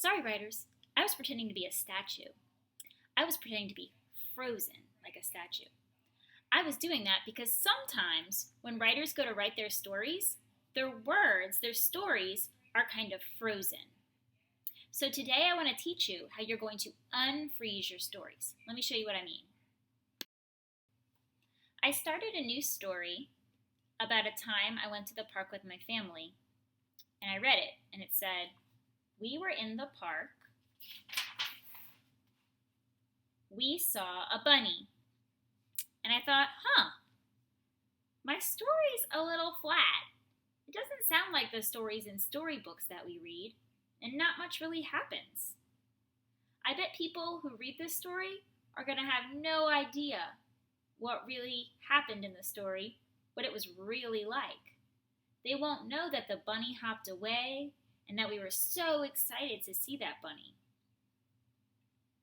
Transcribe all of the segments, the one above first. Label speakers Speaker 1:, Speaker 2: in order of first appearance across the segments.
Speaker 1: Sorry, writers. I was pretending to be a statue. I was pretending to be frozen like a statue. I was doing that because sometimes when writers go to write their stories, their words, their stories, are kind of frozen. So today I want to teach you how you're going to unfreeze your stories. Let me show you what I mean. I started a new story about a time I went to the park with my family, and I read it, and it said, "We were in the park. We saw a bunny." And I thought, my story's a little flat. It doesn't sound like the stories in storybooks that we read, and not much really happens. I bet people who read this story are going to have no idea what really happened in the story, what it was really like. They won't know that the bunny hopped away and that we were so excited to see that bunny.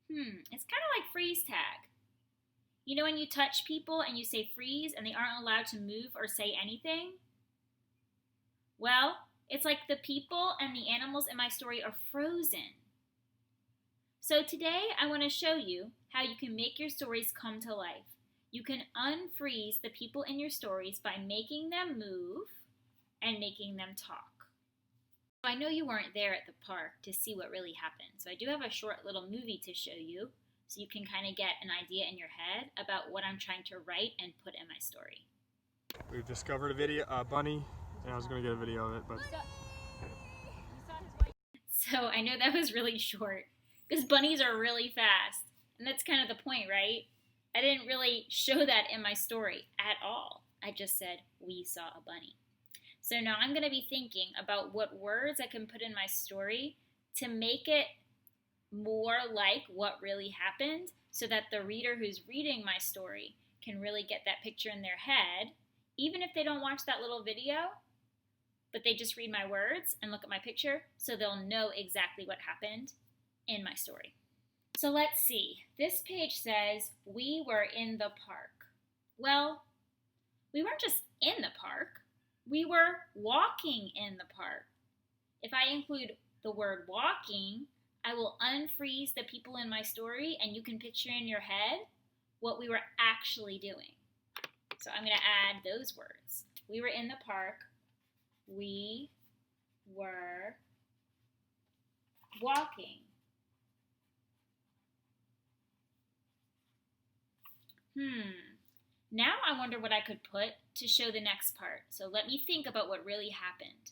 Speaker 1: It's kind of like freeze tag. You know when you touch people and you say freeze and they aren't allowed to move or say anything? Well, it's like the people and the animals in my story are frozen. So today I want to show you how you can make your stories come to life. You can unfreeze the people in your stories by making them move and making them talk. I know you weren't there at the park to see what really happened, so I do have a short little movie to show you so you can kind of get an idea in your head about what I'm trying to write and put in my story.
Speaker 2: We've discovered a bunny, and I was going to get a video of it, but...
Speaker 1: So I know that was really short, because bunnies are really fast, and that's kind of the point, right? I didn't really show that in my story at all. I just said, we saw a bunny. So now I'm going to be thinking about what words I can put in my story to make it more like what really happened so that the reader who's reading my story can really get that picture in their head, even if they don't watch that little video, but they just read my words and look at my picture so they'll know exactly what happened in my story. So let's see. This page says, we were in the park. Well, we weren't just in the park. We were walking in the park. If I include the word walking, I will unfreeze the people in my story and you can picture in your head what we were actually doing. So I'm going to add those words. We were in the park. We were walking. Now I wonder what I could put to show the next part. So let me think about what really happened.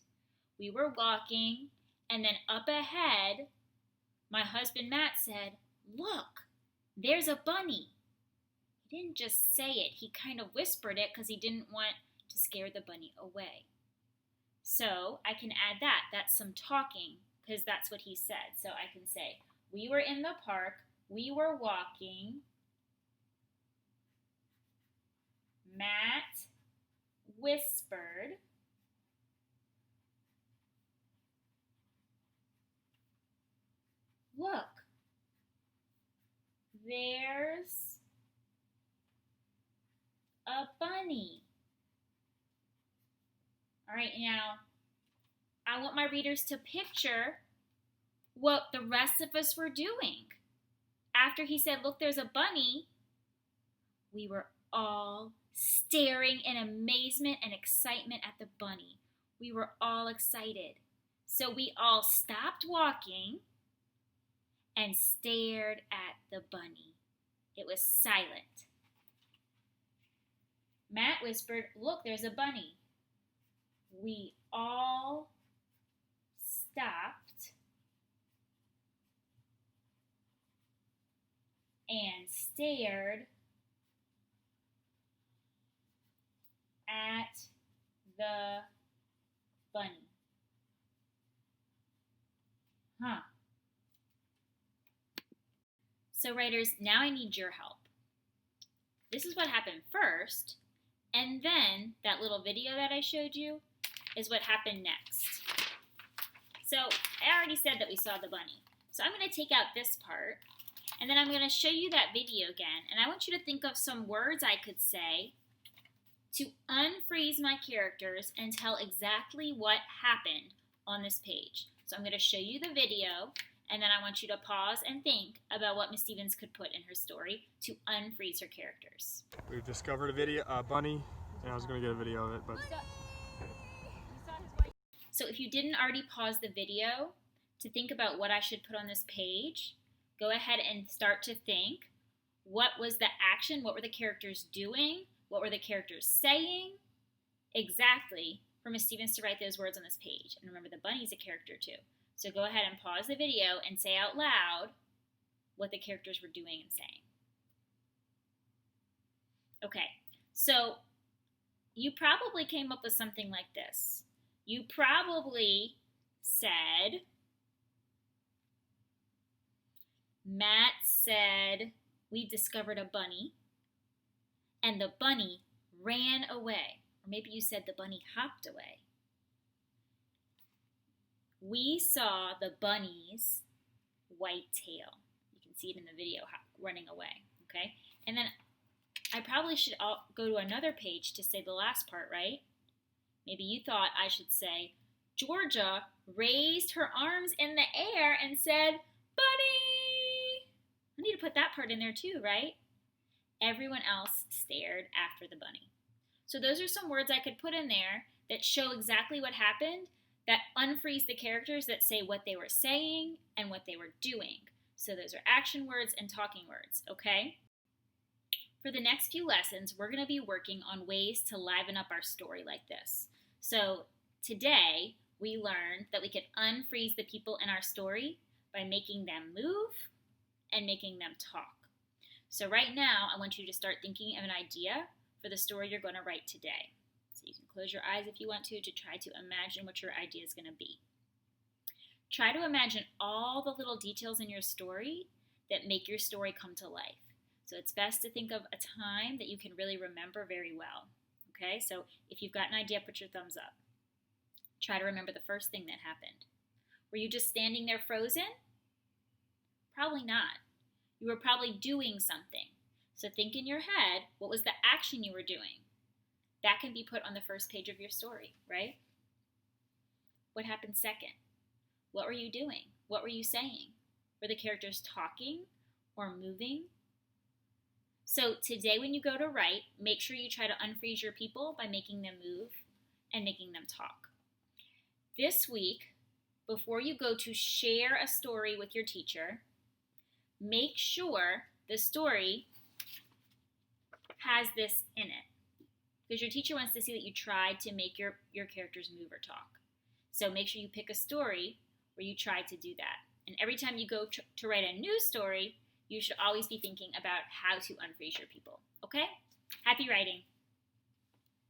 Speaker 1: We were walking, and then up ahead, my husband Matt said, "Look, there's a bunny." He didn't just say it, he kind of whispered it because he didn't want to scare the bunny away. So I can add that. That's some talking because that's what he said. So I can say, we were in the park, we were walking. Matt whispered. Look, there's a bunny. All right, now I want my readers to picture what the rest of us were doing. After he said, "Look, there's a bunny," we were all staring in amazement and excitement at the bunny. We were all excited. So we all stopped walking and stared at the bunny. It was silent. Matt whispered, "Look, there's a bunny." We all stopped and stared at the bunny. So writers, now I need your help. This is what happened first, and then that little video that I showed you is what happened next. So I already said that we saw the bunny. So I'm going to take out this part, and then I'm going to show you that video again, and I want you to think of some words I could say to unfreeze my characters and tell exactly what happened on this page. So I'm going to show you the video, and then I want you to pause and think about what Miss Stevens could put in her story to unfreeze her characters.
Speaker 2: We've discovered a bunny, and I was going to get a video of it, but
Speaker 1: So if you didn't already pause the video to think about what I should put on this page, go ahead and start to think, what was the action? What were the characters doing? What were the characters saying? Exactly for Miss Stevens to write those words on this page. And remember, the bunny's a character too. So go ahead and pause the video and say out loud what the characters were doing and saying. Okay, so you probably came up with something like this. You probably said, Matt said, we discovered a bunny, and the bunny ran away. Or maybe you said the bunny hopped away. We saw the bunny's white tail. You can see it in the video running away, okay? And then I probably should go to another page to say the last part, right? Maybe you thought I should say, Georgia raised her arms in the air and said, bunny! I need to put that part in there too, right? Everyone else stared after the bunny. So those are some words I could put in there that show exactly what happened, that unfreeze the characters, that say what they were saying and what they were doing. So those are action words and talking words, okay? For the next few lessons, we're going to be working on ways to liven up our story like this. So today, we learned that we could unfreeze the people in our story by making them move and making them talk. So right now, I want you to start thinking of an idea for the story you're going to write today. So you can close your eyes if you want to try to imagine what your idea is going to be. Try to imagine all the little details in your story that make your story come to life. So it's best to think of a time that you can really remember very well. Okay, so if you've got an idea, put your thumbs up. Try to remember the first thing that happened. Were you just standing there frozen? Probably not. You were probably doing something. So think in your head, what was the action you were doing? That can be put on the first page of your story, right? What happened second? What were you doing? What were you saying? Were the characters talking or moving? So today when you go to write, make sure you try to unfreeze your people by making them move and making them talk. This week, before you go to share a story with your teacher, make sure the story has this in it. Because your teacher wants to see that you tried to make your characters move or talk. So make sure you pick a story where you try to do that. And every time you go to write a new story, you should always be thinking about how to unfreeze your people. Okay? Happy writing.